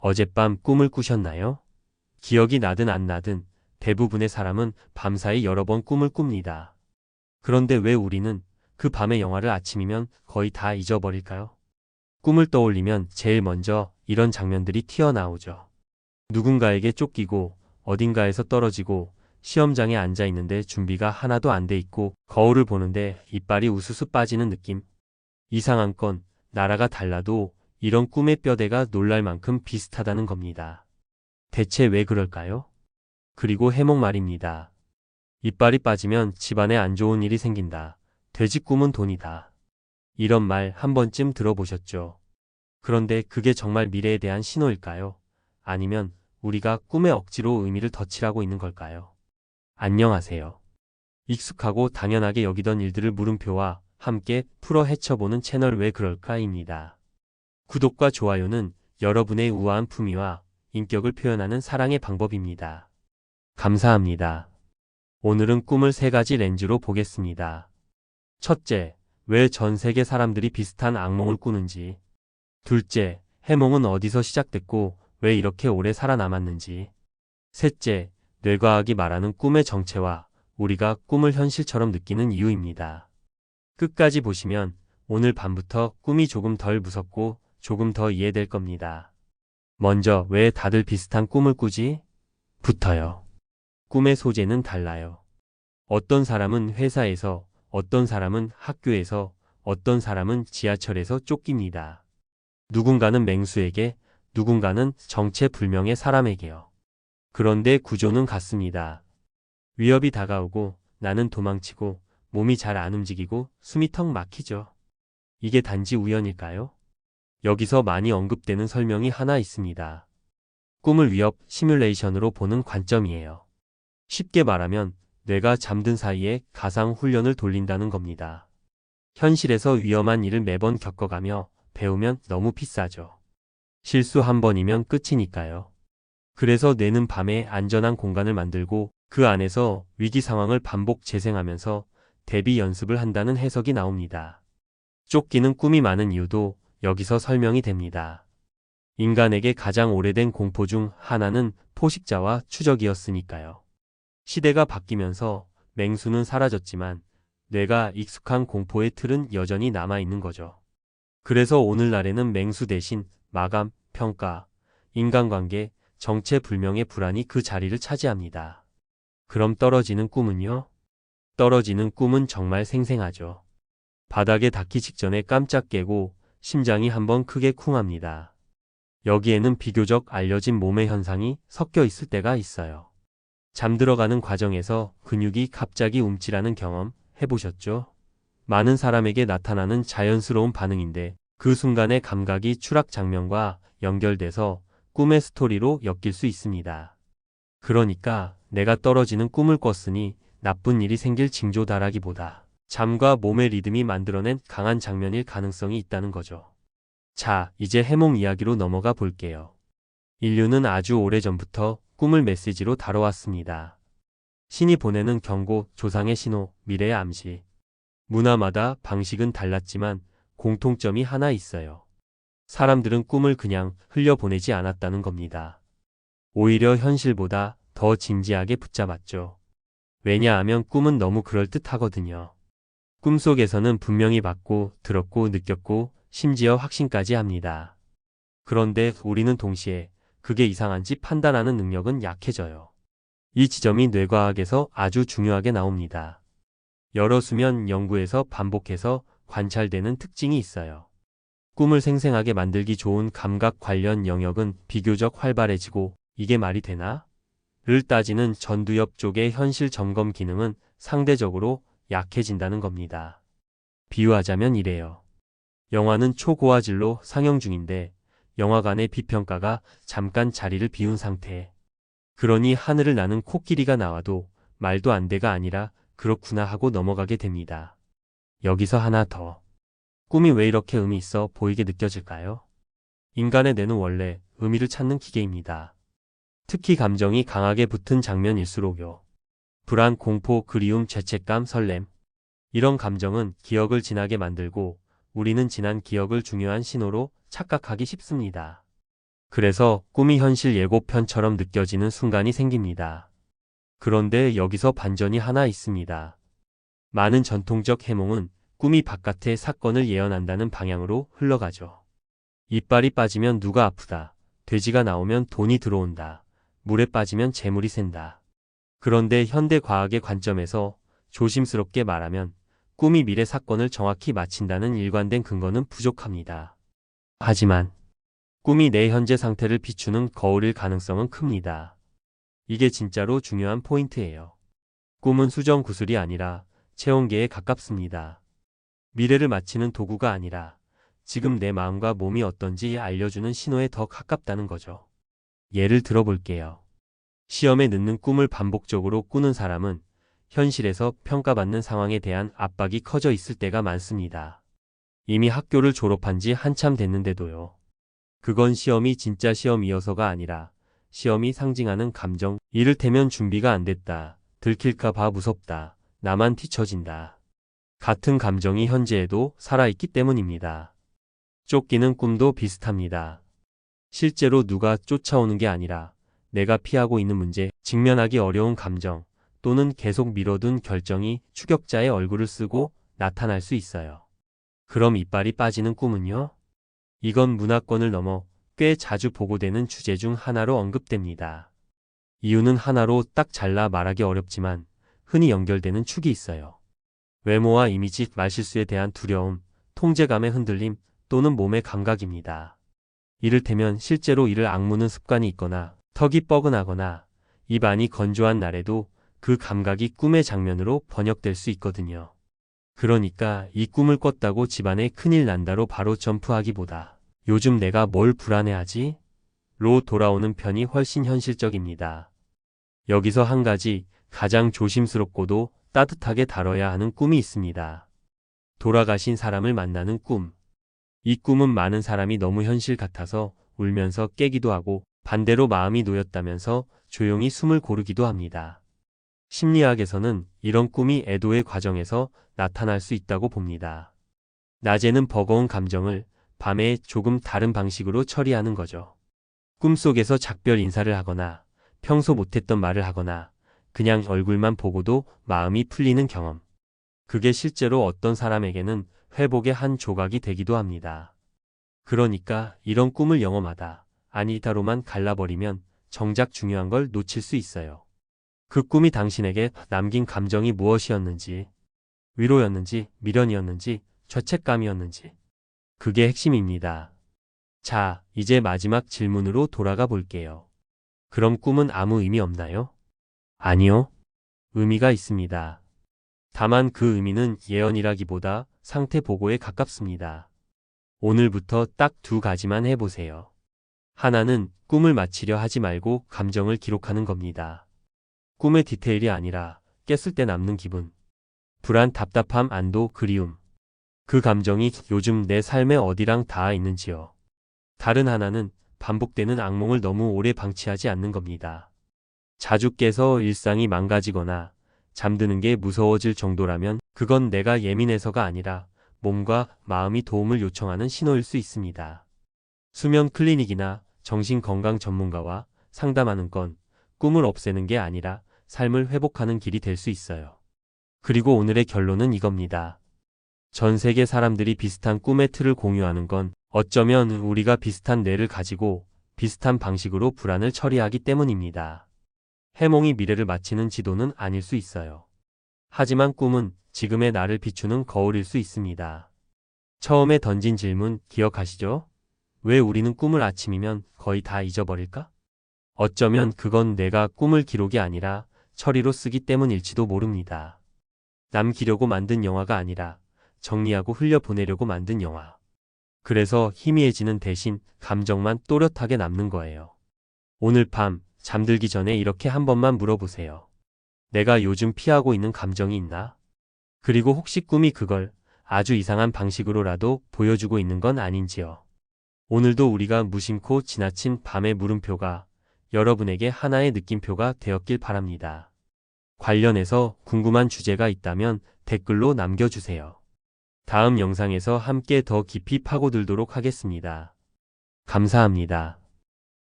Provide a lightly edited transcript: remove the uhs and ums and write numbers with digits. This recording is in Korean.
어젯밤 꿈을 꾸셨나요? 기억이 나든 안 나든 대부분의 사람은 밤사이 여러 번 꿈을 꿉니다. 그런데 왜 우리는 그 밤의 영화를 아침이면 거의 다 잊어버릴까요? 꿈을 떠올리면 제일 먼저 이런 장면들이 튀어나오죠. 누군가에게 쫓기고 어딘가에서 떨어지고 시험장에 앉아 있는데 준비가 하나도 안 돼 있고 거울을 보는데 이빨이 우수수 빠지는 느낌. 이상한 건 나라가 달라도 이런 꿈의 뼈대가 놀랄 만큼 비슷하다는 겁니다. 대체 왜 그럴까요? 그리고 해몽 말입니다. 이빨이 빠지면 집안에 안 좋은 일이 생긴다. 돼지 꿈은 돈이다. 이런 말 한 번쯤 들어보셨죠? 그런데 그게 정말 미래에 대한 신호일까요? 아니면 우리가 꿈에 억지로 의미를 덧칠하고 있는 걸까요? 안녕하세요. 익숙하고 당연하게 여기던 일들을 물음표와 함께 풀어 헤쳐보는 채널 왜 그럴까입니다. 구독과 좋아요는 여러분의 우아한 품위와 인격을 표현하는 사랑의 방법입니다. 감사합니다. 오늘은 꿈을 세 가지 렌즈로 보겠습니다. 첫째, 왜 전 세계 사람들이 비슷한 악몽을 꾸는지. 둘째, 해몽은 어디서 시작됐고 왜 이렇게 오래 살아남았는지. 셋째, 뇌과학이 말하는 꿈의 정체와 우리가 꿈을 현실처럼 느끼는 이유입니다. 끝까지 보시면 오늘 밤부터 꿈이 조금 덜 무섭고 조금 더 이해될 겁니다. 먼저 왜 다들 비슷한 꿈을 꾸지? 부터요. 꿈의 소재는 달라요. 어떤 사람은 회사에서, 어떤 사람은 학교에서, 어떤 사람은 지하철에서 쫓깁니다. 누군가는 맹수에게, 누군가는 정체불명의 사람에게요. 그런데 구조는 같습니다. 위협이 다가오고 나는 도망치고 몸이 잘 안 움직이고 숨이 턱 막히죠. 이게 단지 우연일까요? 여기서 많이 언급되는 설명이 하나 있습니다. 꿈을 위협 시뮬레이션으로 보는 관점이에요. 쉽게 말하면 뇌가 잠든 사이에 가상 훈련을 돌린다는 겁니다. 현실에서 위험한 일을 매번 겪어가며 배우면 너무 비싸죠. 실수 한 번이면 끝이니까요. 그래서 뇌는 밤에 안전한 공간을 만들고 그 안에서 위기 상황을 반복 재생하면서 대비 연습을 한다는 해석이 나옵니다. 쫓기는 꿈이 많은 이유도 여기서 설명이 됩니다. 인간에게 가장 오래된 공포 중 하나는 포식자와 추적이었으니까요. 시대가 바뀌면서 맹수는 사라졌지만 뇌가 익숙한 공포의 틀은 여전히 남아있는 거죠. 그래서 오늘날에는 맹수 대신 마감, 평가, 인간관계, 정체불명의 불안이 그 자리를 차지합니다. 그럼 떨어지는 꿈은요? 떨어지는 꿈은 정말 생생하죠. 바닥에 닿기 직전에 깜짝 깨고 심장이 한번 크게 쿵합니다. 여기에는 비교적 알려진 몸의 현상이 섞여 있을 때가 있어요. 잠들어가는 과정에서 근육이 갑자기 움찔하는 경험 해보셨죠? 많은 사람에게 나타나는 자연스러운 반응인데 그 순간의 감각이 추락 장면과 연결돼서 꿈의 스토리로 엮일 수 있습니다. 그러니까 내가 떨어지는 꿈을 꿨으니 나쁜 일이 생길 징조다라기보다 잠과 몸의 리듬이 만들어낸 강한 장면일 가능성이 있다는 거죠. 자, 이제 해몽 이야기로 넘어가 볼게요. 인류는 아주 오래전부터 꿈을 메시지로 다뤄왔습니다. 신이 보내는 경고, 조상의 신호, 미래의 암시. 문화마다 방식은 달랐지만 공통점이 하나 있어요. 사람들은 꿈을 그냥 흘려보내지 않았다는 겁니다. 오히려 현실보다 더 진지하게 붙잡았죠. 왜냐하면 꿈은 너무 그럴듯하거든요. 꿈속에서는 분명히 봤고, 들었고, 느꼈고, 심지어 확신까지 합니다. 그런데 우리는 동시에 그게 이상한지 판단하는 능력은 약해져요. 이 지점이 뇌과학에서 아주 중요하게 나옵니다. 여러 수면 연구에서 반복해서 관찰되는 특징이 있어요. 꿈을 생생하게 만들기 좋은 감각 관련 영역은 비교적 활발해지고 이게 말이 되나? 를 따지는 전두엽 쪽의 현실 점검 기능은 상대적으로 약해진다는 겁니다. 비유하자면 이래요. 영화는 초고화질로 상영 중인데 영화관의 비평가가 잠깐 자리를 비운 상태. 그러니 하늘을 나는 코끼리가 나와도 말도 안 돼가 아니라 그렇구나 하고 넘어가게 됩니다. 여기서 하나 더. 꿈이 왜 이렇게 의미 있어 보이게 느껴질까요? 인간의 뇌는 원래 의미를 찾는 기계입니다. 특히 감정이 강하게 붙은 장면일수록요. 불안, 공포, 그리움, 죄책감, 설렘. 이런 감정은 기억을 진하게 만들고 우리는 지난 기억을 중요한 신호로 착각하기 쉽습니다. 그래서 꿈이 현실 예고편처럼 느껴지는 순간이 생깁니다. 그런데 여기서 반전이 하나 있습니다. 많은 전통적 해몽은 꿈이 바깥의 사건을 예언한다는 방향으로 흘러가죠. 이빨이 빠지면 누가 아프다. 돼지가 나오면 돈이 들어온다. 물에 빠지면 재물이 샌다. 그런데 현대 과학의 관점에서 조심스럽게 말하면 꿈이 미래 사건을 정확히 맞힌다는 일관된 근거는 부족합니다. 하지만 꿈이 내 현재 상태를 비추는 거울일 가능성은 큽니다. 이게 진짜로 중요한 포인트예요. 꿈은 수정 구슬이 아니라 체온계에 가깝습니다. 미래를 맞히는 도구가 아니라 지금 내 마음과 몸이 어떤지 알려주는 신호에 더 가깝다는 거죠. 예를 들어볼게요. 시험에 늦는 꿈을 반복적으로 꾸는 사람은 현실에서 평가받는 상황에 대한 압박이 커져 있을 때가 많습니다. 이미 학교를 졸업한 지 한참 됐는데도요. 그건 시험이 진짜 시험이어서가 아니라 시험이 상징하는 감정, 이를테면 준비가 안 됐다, 들킬까 봐 무섭다, 나만 뒤처진다. 같은 감정이 현재에도 살아있기 때문입니다. 쫓기는 꿈도 비슷합니다. 실제로 누가 쫓아오는 게 아니라 내가 피하고 있는 문제, 직면하기 어려운 감정, 또는 계속 미뤄둔 결정이 추격자의 얼굴을 쓰고 나타날 수 있어요. 그럼 이빨이 빠지는 꿈은요? 이건 문화권을 넘어 꽤 자주 보고되는 주제 중 하나로 언급됩니다. 이유는 하나로 딱 잘라 말하기 어렵지만 흔히 연결되는 축이 있어요. 외모와 이미지, 말실수에 대한 두려움, 통제감의 흔들림 또는 몸의 감각입니다. 이를테면 실제로 이를 악무는 습관이 있거나 턱이 뻐근하거나 입 안이 건조한 날에도 그 감각이 꿈의 장면으로 번역될 수 있거든요. 그러니까 이 꿈을 꿨다고 집안에 큰일 난다로 바로 점프하기보다 요즘 내가 뭘 불안해하지? 로 돌아오는 편이 훨씬 현실적입니다. 여기서 한 가지 가장 조심스럽고도 따뜻하게 다뤄야 하는 꿈이 있습니다. 돌아가신 사람을 만나는 꿈. 이 꿈은 많은 사람이 너무 현실 같아서 울면서 깨기도 하고 반대로 마음이 놓였다면서 조용히 숨을 고르기도 합니다. 심리학에서는 이런 꿈이 애도의 과정에서 나타날 수 있다고 봅니다. 낮에는 버거운 감정을 밤에 조금 다른 방식으로 처리하는 거죠. 꿈속에서 작별 인사를 하거나 평소 못했던 말을 하거나 그냥 얼굴만 보고도 마음이 풀리는 경험. 그게 실제로 어떤 사람에게는 회복의 한 조각이 되기도 합니다. 그러니까 이런 꿈을 영험하다, 아니다로만 갈라버리면 정작 중요한 걸 놓칠 수 있어요. 그 꿈이 당신에게 남긴 감정이 무엇이었는지, 위로였는지, 미련이었는지, 죄책감이었는지. 그게 핵심입니다. 자, 이제 마지막 질문으로 돌아가 볼게요. 그럼 꿈은 아무 의미 없나요? 아니요. 의미가 있습니다. 다만 그 의미는 예언이라기보다 상태 보고에 가깝습니다. 오늘부터 딱 두 가지만 해보세요. 하나는 꿈을 맞히려 하지 말고 감정을 기록하는 겁니다. 꿈의 디테일이 아니라 깼을 때 남는 기분, 불안, 답답함, 안도, 그리움. 그 감정이 요즘 내 삶에 어디랑 닿아 있는지요. 다른 하나는 반복되는 악몽을 너무 오래 방치하지 않는 겁니다. 자주 깨서 일상이 망가지거나 잠드는 게 무서워질 정도라면 그건 내가 예민해서가 아니라 몸과 마음이 도움을 요청하는 신호일 수 있습니다. 수면 클리닉이나 정신건강 전문가와 상담하는 건 꿈을 없애는 게 아니라 삶을 회복하는 길이 될 수 있어요. 그리고 오늘의 결론은 이겁니다. 전 세계 사람들이 비슷한 꿈의 틀을 공유하는 건 어쩌면 우리가 비슷한 뇌를 가지고 비슷한 방식으로 불안을 처리하기 때문입니다. 해몽이 미래를 맞히는 지도는 아닐 수 있어요. 하지만 꿈은 지금의 나를 비추는 거울일 수 있습니다. 처음에 던진 질문 기억하시죠? 왜 우리는 꿈을 아침이면 거의 다 잊어버릴까? 어쩌면 그건 내가 꿈을 기록이 아니라 처리로 쓰기 때문일지도 모릅니다. 남기려고 만든 영화가 아니라 정리하고 흘려보내려고 만든 영화. 그래서 희미해지는 대신 감정만 또렷하게 남는 거예요. 오늘 밤 잠들기 전에 이렇게 한 번만 물어보세요. 내가 요즘 피하고 있는 감정이 있나? 그리고 혹시 꿈이 그걸 아주 이상한 방식으로라도 보여주고 있는 건 아닌지요. 오늘도 우리가 무심코 지나친 밤의 물음표가 여러분에게 하나의 느낌표가 되었길 바랍니다. 관련해서 궁금한 주제가 있다면 댓글로 남겨주세요. 다음 영상에서 함께 더 깊이 파고들도록 하겠습니다. 감사합니다.